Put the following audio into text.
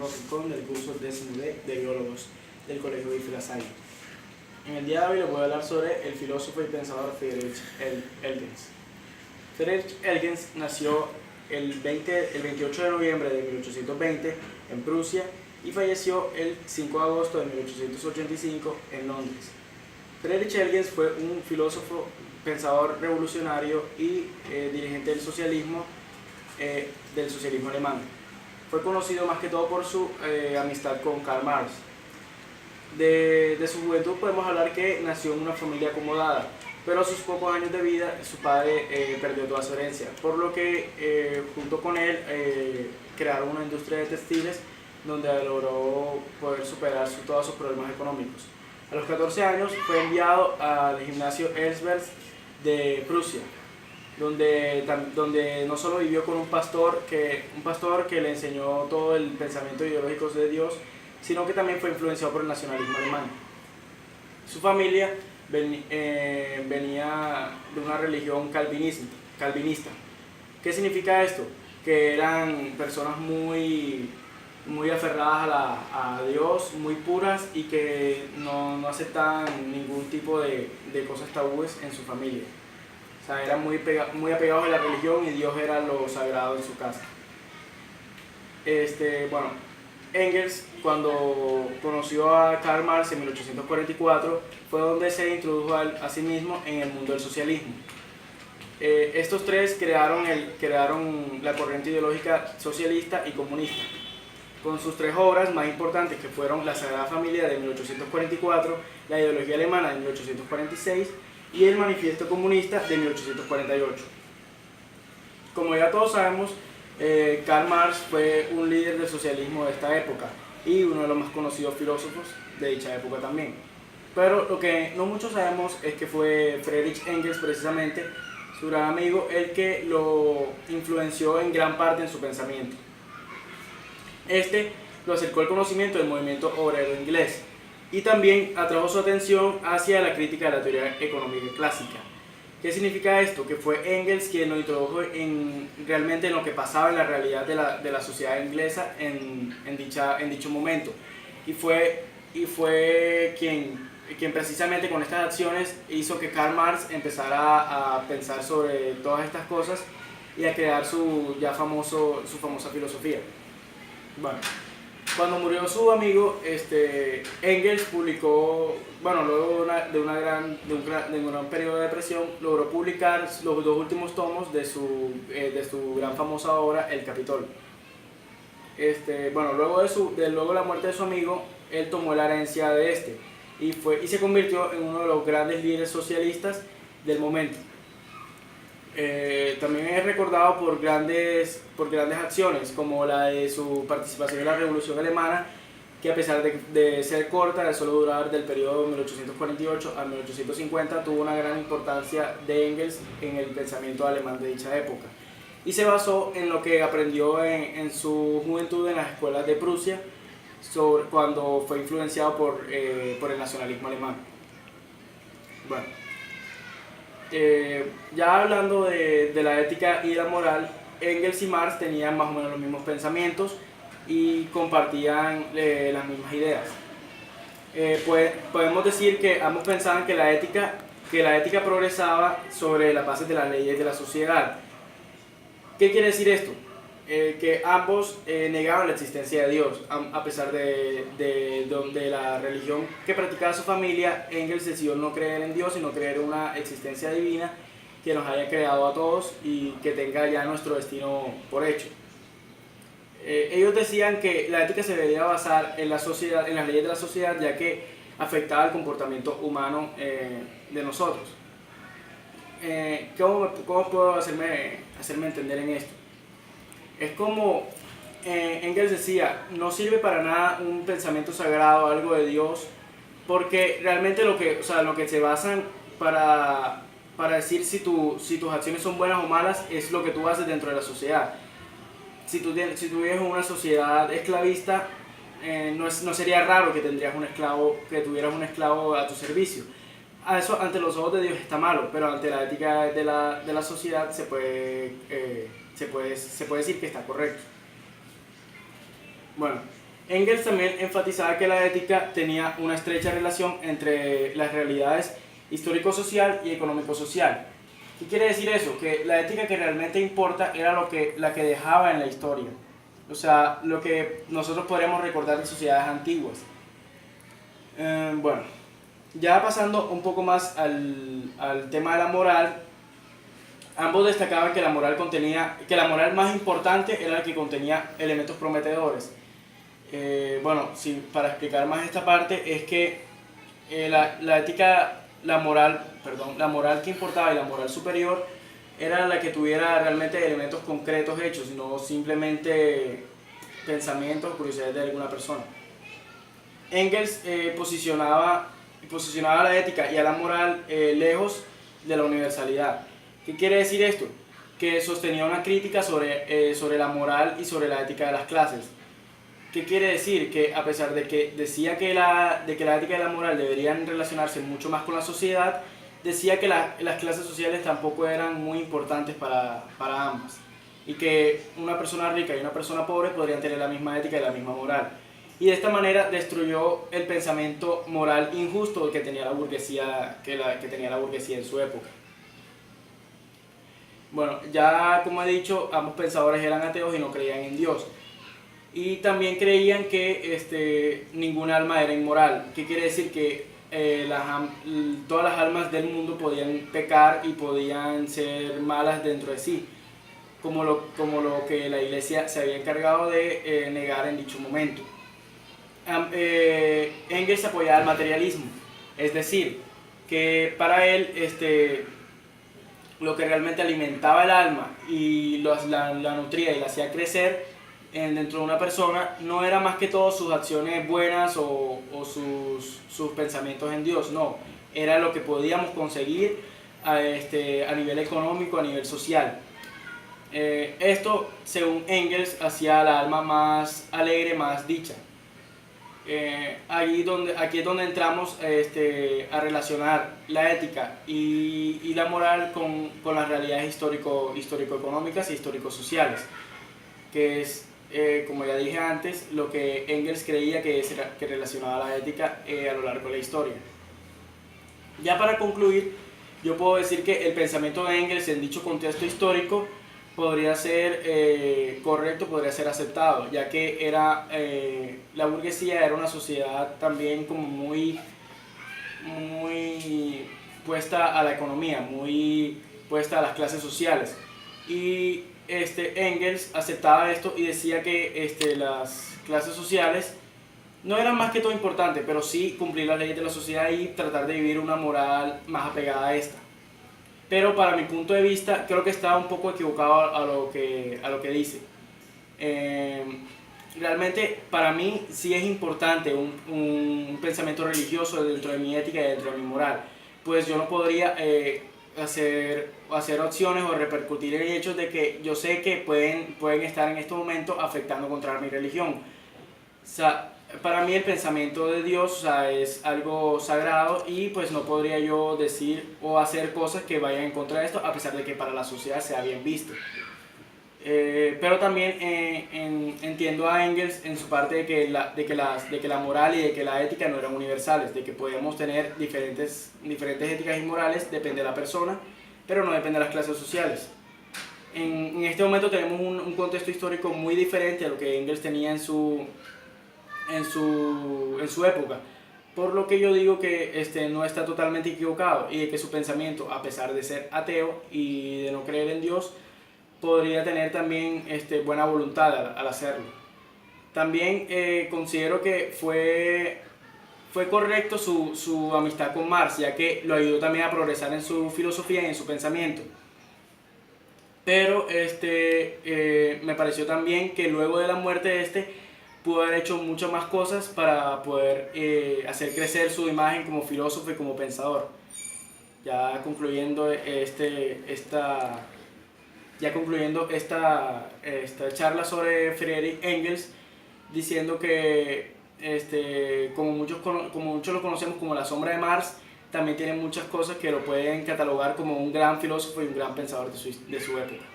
Roque Con del curso 10D de Biólogos del Colegio Bifla Salle. En el día de hoy les voy a hablar sobre el filósofo y pensador Friedrich Engels. Friedrich Engels nació el 28 de noviembre de 1820 en Prusia y falleció el 5 de agosto de 1885 en Londres. Friedrich Engels fue un filósofo, pensador revolucionario y dirigente del socialismo alemán. Fue conocido más que todo por su amistad con Karl Marx. De su juventud podemos hablar que nació en una familia acomodada, pero a sus pocos años de vida su padre perdió toda su herencia, por lo que junto con él crearon una industria de textiles donde logró poder superar todos sus problemas económicos. A los 14 años fue enviado al gimnasio Erzberg de Prusia, donde no solo vivió con un pastor que le enseñó todo el pensamiento ideológico de Dios, sino que también fue influenciado por el nacionalismo alemán. Su familia venía de una religión calvinista. ¿Qué significa esto? Que eran personas muy aferradas a Dios, muy puras y que no aceptaban ningún tipo de cosas tabúes en su familia. O sea, eran muy apegados a la religión y Dios era lo sagrado en su casa. Engels, cuando conoció a Karl Marx en 1844, fue donde se introdujo a sí mismo en el mundo del socialismo. Estos tres crearon la corriente ideológica socialista y comunista, con sus tres obras más importantes, que fueron La Sagrada Familia de 1844, La Ideología Alemana de 1846 y El Manifiesto Comunista de 1848. Como ya todos sabemos, Karl Marx fue un líder del socialismo de esta época y uno de los más conocidos filósofos de dicha época también. Pero lo que no muchos sabemos es que fue Friedrich Engels, precisamente, su gran amigo, el que lo influenció en gran parte en su pensamiento. Este lo acercó al conocimiento del movimiento obrero inglés y también atrajo su atención hacia la crítica de la teoría económica clásica. ¿Qué significa esto? Que fue Engels quien lo introdujo realmente en lo que pasaba en la realidad de la sociedad inglesa en dicho momento. Y fue quien precisamente con estas acciones hizo que Karl Marx empezara a pensar sobre todas estas cosas y a crear su famosa filosofía. Bueno, cuando murió su amigo, Engels publicó, luego de un gran periodo de depresión, logró publicar los dos últimos tomos de su gran famosa obra, El Capitolio. Luego de la muerte de su amigo, él tomó la herencia de y se convirtió en uno de los grandes líderes socialistas del momento. También es recordado por grandes acciones, como la de su participación en la Revolución Alemana, que a pesar de ser corta, de solo durar del periodo 1848 a 1850, tuvo una gran importancia de Engels en el pensamiento alemán de dicha época. Y se basó en lo que aprendió en su juventud en las escuelas de Prusia, cuando fue influenciado por el nacionalismo alemán. Bueno. Ya hablando de la ética y de la moral, Engels y Marx tenían más o menos los mismos pensamientos y compartían las mismas ideas. Podemos decir que ambos pensaban que la ética progresaba sobre las bases de las leyes de la sociedad. ¿Qué quiere decir esto? Que ambos negaban la existencia de Dios, a pesar de la religión que practicaba su familia. Engels decidió no creer en Dios, sino creer en una existencia divina que nos haya creado a todos y que tenga ya nuestro destino por hecho. Ellos decían que la ética se debería basar en las leyes de la sociedad, ya que afectaba el comportamiento humano de nosotros. ¿Cómo puedo hacerme entender en esto? Es como Engels decía, no sirve para nada un pensamiento sagrado, algo de Dios, porque realmente lo que se basan para decir si tus acciones son buenas o malas es lo que tú haces dentro de la sociedad. Si tú vives en una sociedad esclavista, no sería raro que tuvieras un esclavo a tu servicio. Eso ante los ojos de Dios está malo, pero ante la ética de la sociedad se puede decir que está correcto. Bueno, Engels también enfatizaba que la ética tenía una estrecha relación entre las realidades histórico-social y económico-social. ¿Qué quiere decir eso? Que la ética que realmente importa era la que dejaba en la historia, o sea, lo que nosotros podríamos recordar de sociedades antiguas. Bueno, ya pasando un poco más al tema de la moral, ambos destacaban que que la moral más importante era la que contenía elementos prometedores. Bueno, sí, para explicar más esta parte es que la ética, la moral que importaba y la moral superior era la que tuviera realmente elementos concretos hechos, no simplemente pensamientos o curiosidades de alguna persona. Engels posicionaba a la ética y a la moral lejos de la universalidad. ¿Qué quiere decir esto? Que sostenía una crítica sobre la moral y sobre la ética de las clases. ¿Qué quiere decir? Que a pesar de que decía que la ética y la moral deberían relacionarse mucho más con la sociedad, decía que las clases sociales tampoco eran muy importantes para ambas. Y que una persona rica y una persona pobre podrían tener la misma ética y la misma moral. Y de esta manera destruyó el pensamiento moral injusto que tenía la burguesía, que tenía la burguesía en su época. Bueno, ya como he dicho, ambos pensadores eran ateos y no creían en Dios. Y también creían que ningún alma era inmoral. ¿Qué quiere decir? Que todas las almas del mundo podían pecar y podían ser malas dentro de sí, como lo que la iglesia se había encargado de negar en dicho momento. Engels apoyaba el materialismo, es decir, que para él lo que realmente alimentaba el alma y la nutría y la hacía crecer dentro de una persona no era más que todo sus acciones buenas o sus pensamientos en Dios, no, era lo que podíamos conseguir a nivel económico, a nivel social. Esto, según Engels, hacía la alma más alegre, más dicha. Aquí es donde entramos a relacionar la ética y la moral con las realidades histórico-económicas y histórico-sociales, que es, como ya dije antes, lo que Engels creía que relacionaba la ética a lo largo de la historia. Ya para concluir, yo puedo decir que el pensamiento de Engels en dicho contexto histórico podría ser correcto, podría ser aceptado, ya que la burguesía era una sociedad también como muy puesta a la economía, muy puesta a las clases sociales. Y Engels aceptaba esto y decía que las clases sociales no eran más que todo importantes, pero sí cumplir las leyes de la sociedad y tratar de vivir una moral más apegada a esta. Pero para mi punto de vista creo que está un poco equivocado a lo que dice. Realmente para mí sí es importante un pensamiento religioso dentro de mi ética y dentro de mi moral, pues yo no podría hacer opciones o repercutir en hechos de que yo sé que pueden estar en este momento afectando contra mi religión. O sea, para mí el pensamiento de Dios, o sea, es algo sagrado y pues no podría yo decir o hacer cosas que vayan en contra de esto, a pesar de que para la sociedad sea bien visto. Pero también entiendo a Engels en su parte de que la moral y de que la ética no eran universales, de que podemos tener diferentes éticas y morales, depende de la persona, pero no depende de las clases sociales. En este momento tenemos un contexto histórico muy diferente a lo que Engels tenía en su época, por lo que yo digo que no está totalmente equivocado y de que su pensamiento, a pesar de ser ateo y de no creer en Dios, podría tener también buena voluntad al hacerlo. También considero que fue correcto su amistad con Marx, ya que lo ayudó también a progresar en su filosofía y en su pensamiento. Pero me pareció también que luego de la muerte de pudo haber hecho muchas más cosas para poder hacer crecer su imagen como filósofo y como pensador. Ya concluyendo esta charla sobre Friedrich Engels, diciendo que como muchos lo conocemos como la sombra de Marx, también tiene muchas cosas que lo pueden catalogar como un gran filósofo y un gran pensador de su época.